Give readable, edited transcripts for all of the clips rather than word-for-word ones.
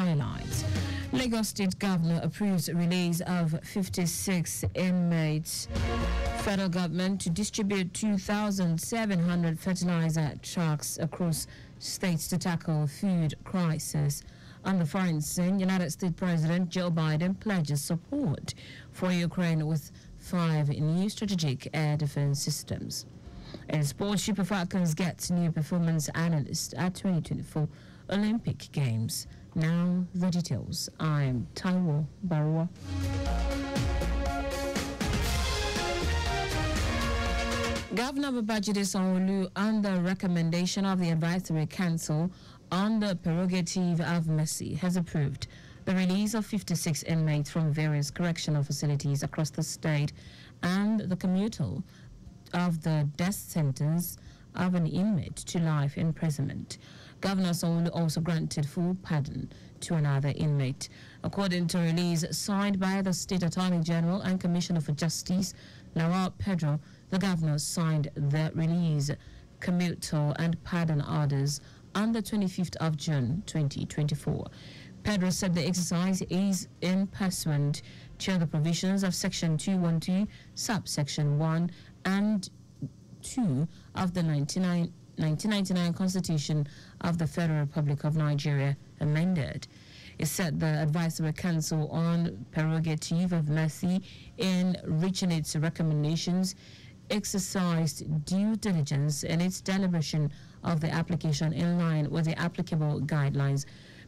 highlights. Lagos State Governor approves release of 56 inmates. Federal government to distribute 2,700 fertilizer trucks across states to tackle food crisis. On the foreign scene, United States President Joe Biden pledges support for Ukraine with 5 new strategic air defense systems. In sports, Super Falcons gets new performance analyst at 2024 Olympic Games. Now the details. I'm Taiwo Baruwa. Governor Babajide Sanwo-Olu, on the recommendation of the Advisory Council on the Prerogative of Mercy, has approved the release of 56 inmates from various correctional facilities across the state and the commutal of the death sentence of an inmate to life imprisonment. Governor Sanwo-Olu also granted full pardon to another inmate. According to a release signed by the State Attorney General and Commissioner for Justice, Lawal Pedro, the governor signed the release, commutal and pardon orders on the 25th of June 2024. Pedro said the exercise is in pursuant to the provisions of Section 212, subsection 1 and 2 of the 1999 Constitution of the Federal Republic of Nigeria, amended. It said the Advisory Council on Prerogative of Mercy, in reaching its recommendations, exercised due diligence in its deliberation of the application in line with the applicable guidelines.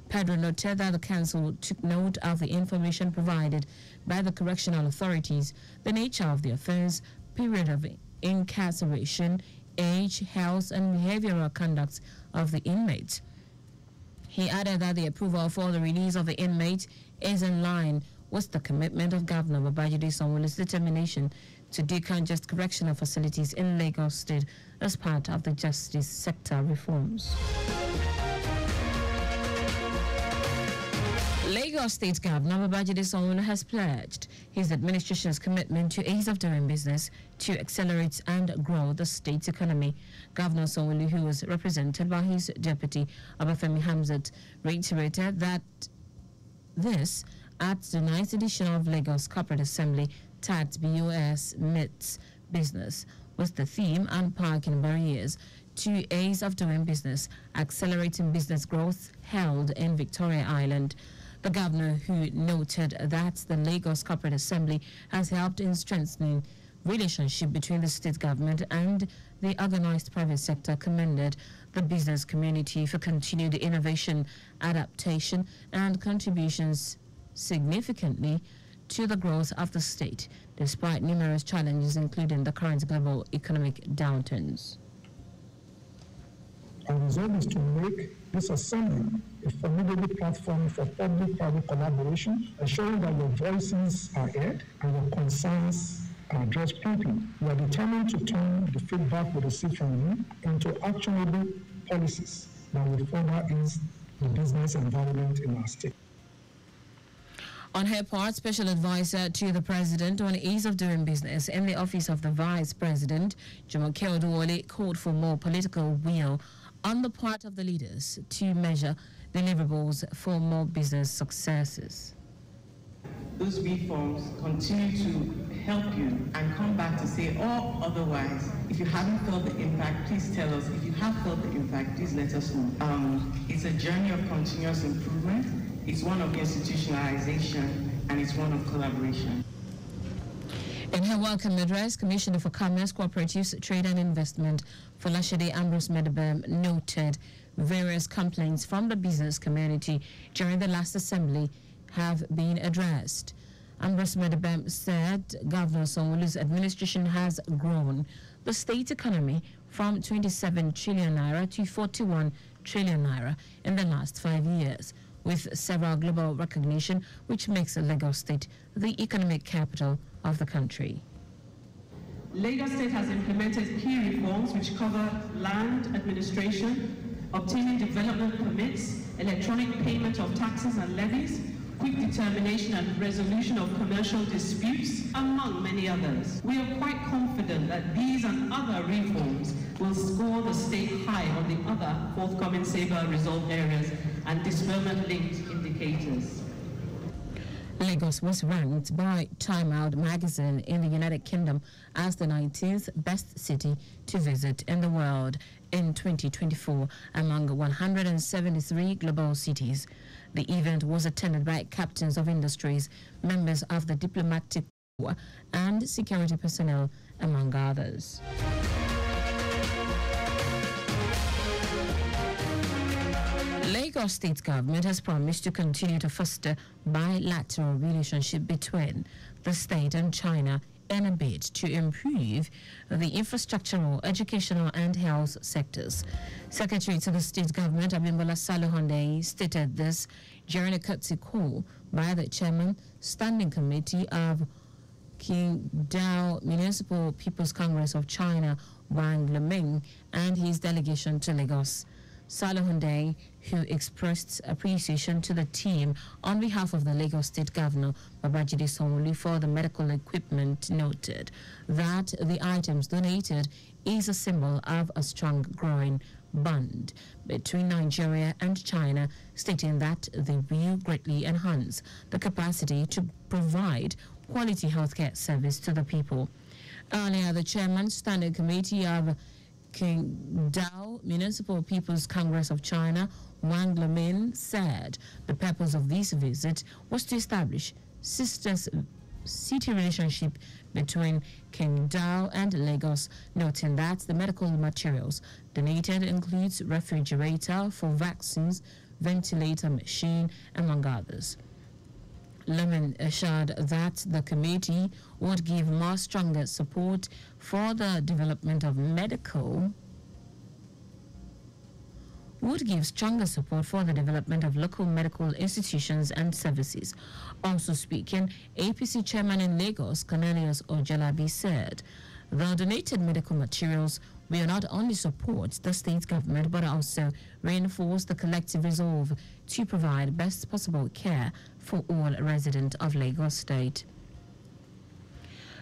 Pedro noted that the Council took note of the information provided by the correctional authorities, the nature of the offense, period of incarceration, age, health, and behavioral conduct of the inmates. He added that the approval for the release of the inmate is in line with the commitment of Governor Babajide Sanwo-Olu's determination to decongest correctional facilities in Lagos State as part of the justice sector reforms. Lagos State Governor Babajide Sanwo-Olu has pledged his administration's commitment to ease of doing business to accelerate and grow the state's economy. Governor Sanwo-Olu, who was represented by his deputy Obafemi Hamzat, reiterated that this at the 9th edition of Lagos Corporate Assembly tagged BOS meets business with the theme Unparking Barriers to Ease of Doing Business, Accelerating Business Growth, held in Victoria Island. The governor, who noted that the Lagos Corporate Assembly has helped in strengthening relationship between the state government and the organized private sector, commended the business community for continued innovation, adaptation, and contributions significantly to the growth of the state, despite numerous challenges, including the current global economic downturns. Our resolve is to make this assembly a formidable platform for public-private collaboration, ensuring that your voices are heard and your concerns are addressed promptly. We are determined to turn the feedback we receive from you into actionable policies that will further ease the business environment in our state. On her part, Special Advisor to the President on Ease of Doing Business in the Office of the Vice President, Jumoke Oduwole, called for more political will on the part of the leaders to measure deliverables for more business successes. Those reforms continue to help you and come back to say, or otherwise, if you haven't felt the impact, please tell us. If you have felt the impact, please let us know. It's a journey of continuous improvement. It's one of institutionalization, and it's one of collaboration. In her welcome address, Commissioner for Commerce, Cooperatives, Trade and Investment, Folashade Ambrose Medebem, noted various complaints from the business community during the last assembly have been addressed. Ambrose Medebem said Governor Sanwo-Olu's administration has grown the state economy from 27 trillion naira to 41 trillion naira in the last 5 years, with several global recognition, which makes Lagos State the economic capital of the country. Lagos State has implemented key reforms which cover land administration, obtaining development permits, electronic payment of taxes and levies, quick determination and resolution of commercial disputes, among many others. We are quite confident that these and other reforms will score the state high on the other forthcoming SABA resolve areas and disbursement-linked indicators. Lagos was ranked by Time Out magazine in the United Kingdom as the 19th best city to visit in the world in 2024 among 173 global cities. The event was attended by captains of industries, members of the diplomatic corps, and security personnel, among others. Lagos State government has promised to continue to foster bilateral relationship between the state and China in a bid to improve the infrastructural, educational and health sectors. Secretary to the state government, Abimbola Salihonde, stated this during a courtesy call by the chairman, Standing Committee of Qingdao Municipal People's Congress of China, Wang Leming, and his delegation to Lagos. Salihonde, who expressed appreciation to the team on behalf of the Lagos State Governor Babajide Sanwo-Olu for the medical equipment, noted that the items donated is a symbol of a strong growing bond between Nigeria and China, stating that they will greatly enhance the capacity to provide quality healthcare service to the people. Earlier, the chairman, Standing Committee of Qingdao Municipal People's Congress of China, Wang Leming, said the purpose of this visit was to establish sister-city relationship between Qingdao and Lagos, noting that the medical materials donated includes refrigerator for vaccines, ventilator machine, among others. Lemon assured that the committee would give more stronger support for the development of local medical institutions and services. Also speaking, APC chairman in Lagos, Cornelius Ojalabi, said the donated medical materials will not only support the state government but also reinforce the collective resolve to provide best possible care for all residents of Lagos State.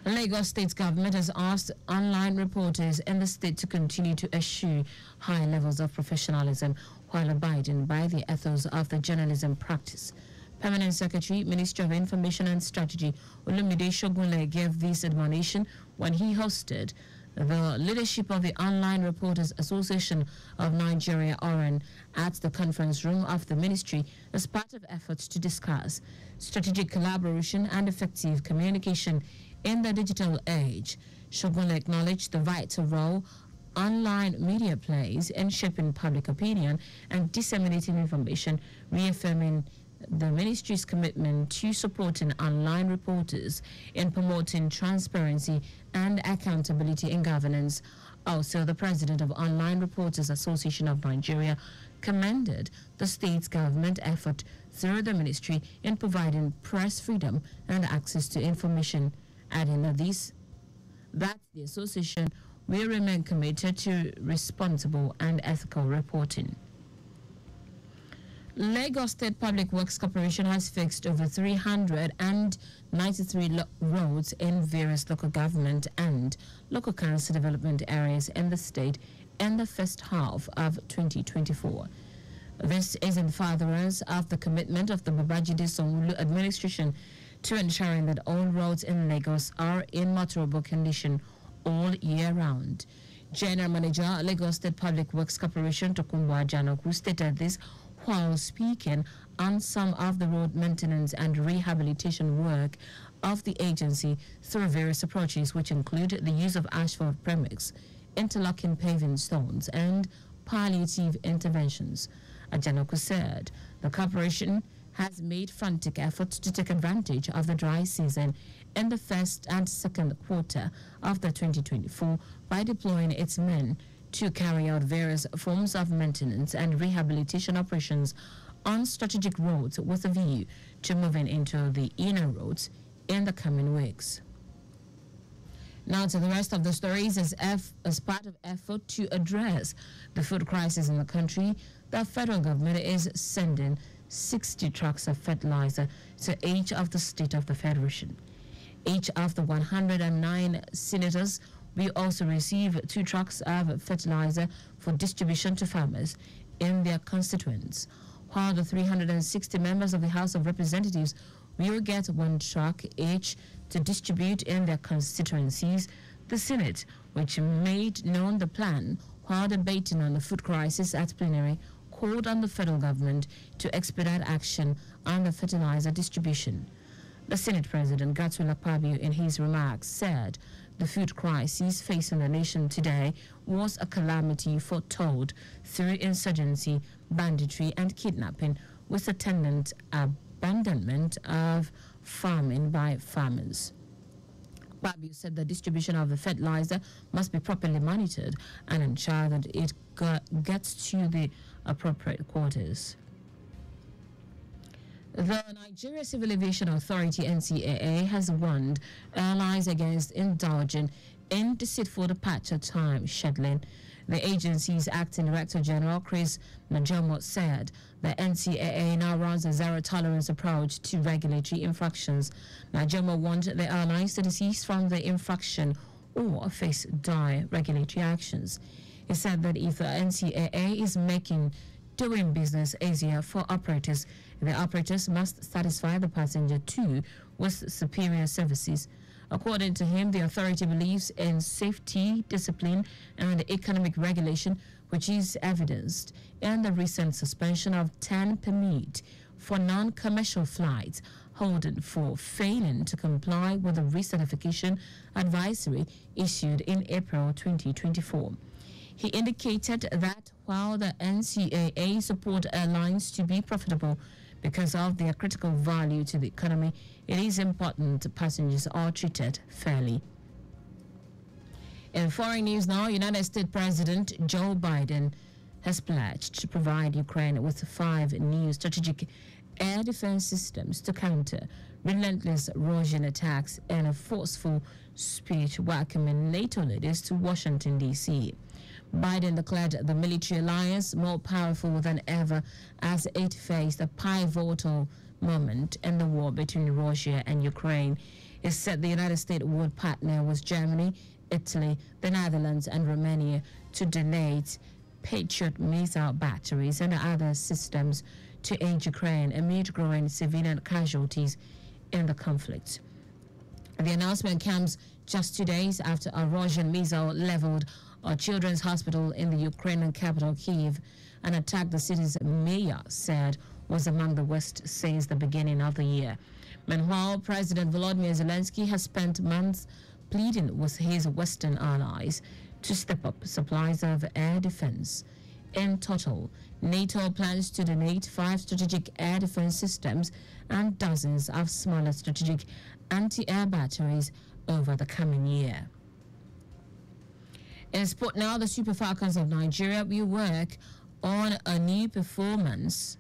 Lagos State government has asked online reporters in the state to continue to eschew high levels of professionalism while abiding by the ethos of the journalism practice. Permanent Secretary, Ministry of Information and Strategy, Olumide Shogunle, gave this admonition when he hosted the leadership of the Online Reporters Association of Nigeria, ORAN, at the conference room of the ministry as part of efforts to discuss strategic collaboration and effective communication in the digital age. Shogunle acknowledged the vital role online media plays in shaping public opinion and disseminating information, reaffirming the ministry's commitment to supporting online reporters in promoting transparency and accountability in governance. Also, the president of Online Reporters Association of Nigeria commended the state's government effort through the ministry in providing press freedom and access to information, adding that the association will remain committed to responsible and ethical reporting. Lagos State Public Works Corporation has fixed over 393 roads in various local government and local council development areas in the state in the first half of 2024. This is in furtherance of the commitment of the Babajide Sanwo-Olu administration to ensuring that all roads in Lagos are in motorable condition all year round. General Manager, Lagos State Public Works Corporation, Tokunbo Ajanoku, stated this while speaking on some of the road maintenance and rehabilitation work of the agency through various approaches, which include the use of asphalt premix, interlocking paving stones, and palliative interventions. Ajanoku said the corporation has made frantic efforts to take advantage of the dry season in the first and second quarter of the 2024 by deploying its men to carry out various forms of maintenance and rehabilitation operations on strategic roads with a view to moving into the inner roads in the coming weeks. Now to the rest of the stories. As part of effort to address the food crisis in the country, the federal government is sending 60 trucks of fertilizer to each of the state of the federation. Each of the 109 senators will also receive 2 trucks of fertilizer for distribution to farmers in their constituents, while the 360 members of the House of Representatives will get 1 truck each to distribute in their constituencies. The Senate, which made known the plan while debating on the food crisis at plenary, called on the federal government to expedite action on the fertilizer distribution. The Senate President, Godswill Akpabio, in his remarks, said the food crisis facing the nation today was a calamity foretold through insurgency, banditry, and kidnapping, with attendant abandonment of farming by farmers. Akpabio said the distribution of the fertilizer must be properly monitored and ensure that it gets to the appropriate quarters. The Nigeria Civil Aviation Authority, NCAA, has warned airlines against indulging in deceitful departure time scheduling. The agency's acting director general, Chris Najomo, said the NCAA now runs a zero-tolerance approach to regulatory infractions. Najomo warned the airlines to desist from the infraction or face dire regulatory actions. He said that if the NCAA is making doing business easier for operators, the operators must satisfy the passenger too with superior services. According to him, the authority believes in safety, discipline, and economic regulation, which is evidenced in the recent suspension of 10 permits for non-commercial flights holding for failing to comply with the recertification advisory issued in April 2024. He indicated that while the NCAA support airlines to be profitable because of their critical value to the economy, it is important passengers are treated fairly. In foreign news now, United States President Joe Biden has pledged to provide Ukraine with 5 new strategic air defense systems to counter relentless Russian attacks and a forceful speech welcoming NATO leaders to Washington, D.C. Biden declared the military alliance more powerful than ever as it faced a pivotal moment in the war between Russia and Ukraine. He said the United States would partner with Germany, Italy, the Netherlands, and Romania to donate Patriot missile batteries and other systems to aid Ukraine amid growing civilian casualties in the conflict. The announcement comes just 2 days after a Russian missile leveled a children's hospital in the Ukrainian capital, Kyiv, and attack the city's mayor said was among the worst since the beginning of the year. Meanwhile, President Volodymyr Zelensky has spent months pleading with his Western allies to step up supplies of air defense. In total, NATO plans to donate 5 strategic air defense systems and dozens of smaller strategic anti-air batteries over the coming year. In sport now, the Super Falcons of Nigeria will work on a new performance.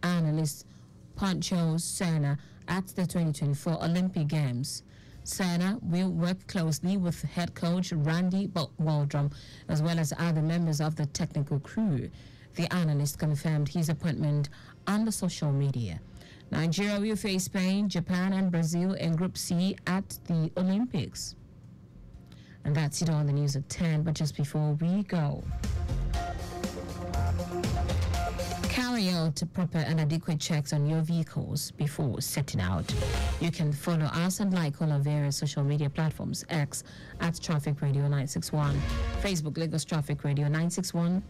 Analyst Pancho Serna at the 2024 Olympic Games. Serna will work closely with head coach Randy Waldrum as well as other members of the technical crew. The analyst confirmed his appointment on the social media. Nigeria will face Spain, Japan, and Brazil in Group C at the Olympics. And that's it on the news at 10, but just before we go, carry out proper and adequate checks on your vehicles before setting out. You can follow us and like all our various social media platforms: X at Traffic Radio 961, Facebook Lagos Traffic Radio 961,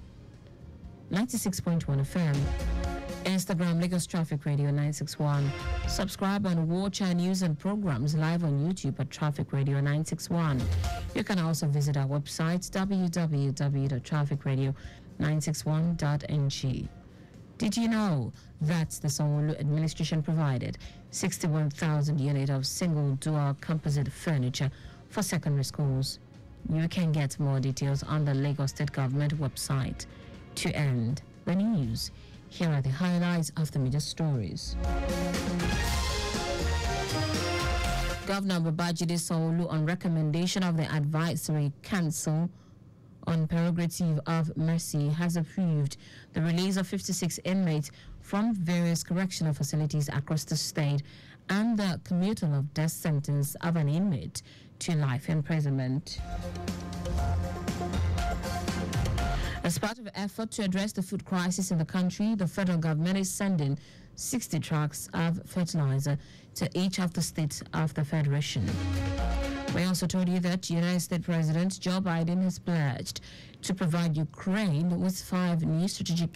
96.1 FM, Instagram Lagos Traffic Radio 961. Subscribe and watch our news and programs live on YouTube at Traffic Radio 961. You can also visit our website www.trafficradio961.ng. Did you know that the Sanwo-Olu administration provided 61,000 units of single dual composite furniture for secondary schools? You can get more details on the Lagos State Government website. To end the news, here are the highlights of the media stories. Governor Babajide Sanwo-Olu, on recommendation of the Advisory Council on Prerogative of Mercy, has approved the release of 56 inmates from various correctional facilities across the state and the commutal of death sentence of an inmate to life imprisonment. As part of an effort to address the food crisis in the country, the federal government is sending 60 trucks of fertilizer to each of the states of the federation. We also told you that United States President Joe Biden has pledged to provide Ukraine with 5 new strategic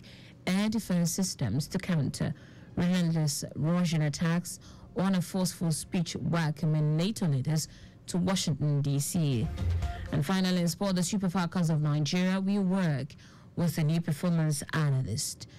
air defense systems to counter relentless Russian attacks on a forceful speech welcoming NATO leaders to Washington, D.C. And finally, in sport, the Super Falcons of Nigeria will work with a new performance analyst,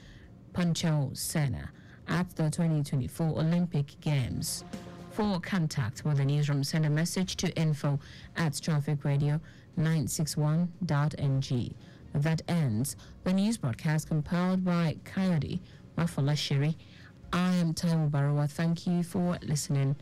Pancho Senna, at the 2024 Olympic Games. For contact with the newsroom, send a message to info@trafficradio961.ng. That ends the news broadcast compiled by Coyote Mafolashiri. I am Taiwo Baruwa. Thank you for listening.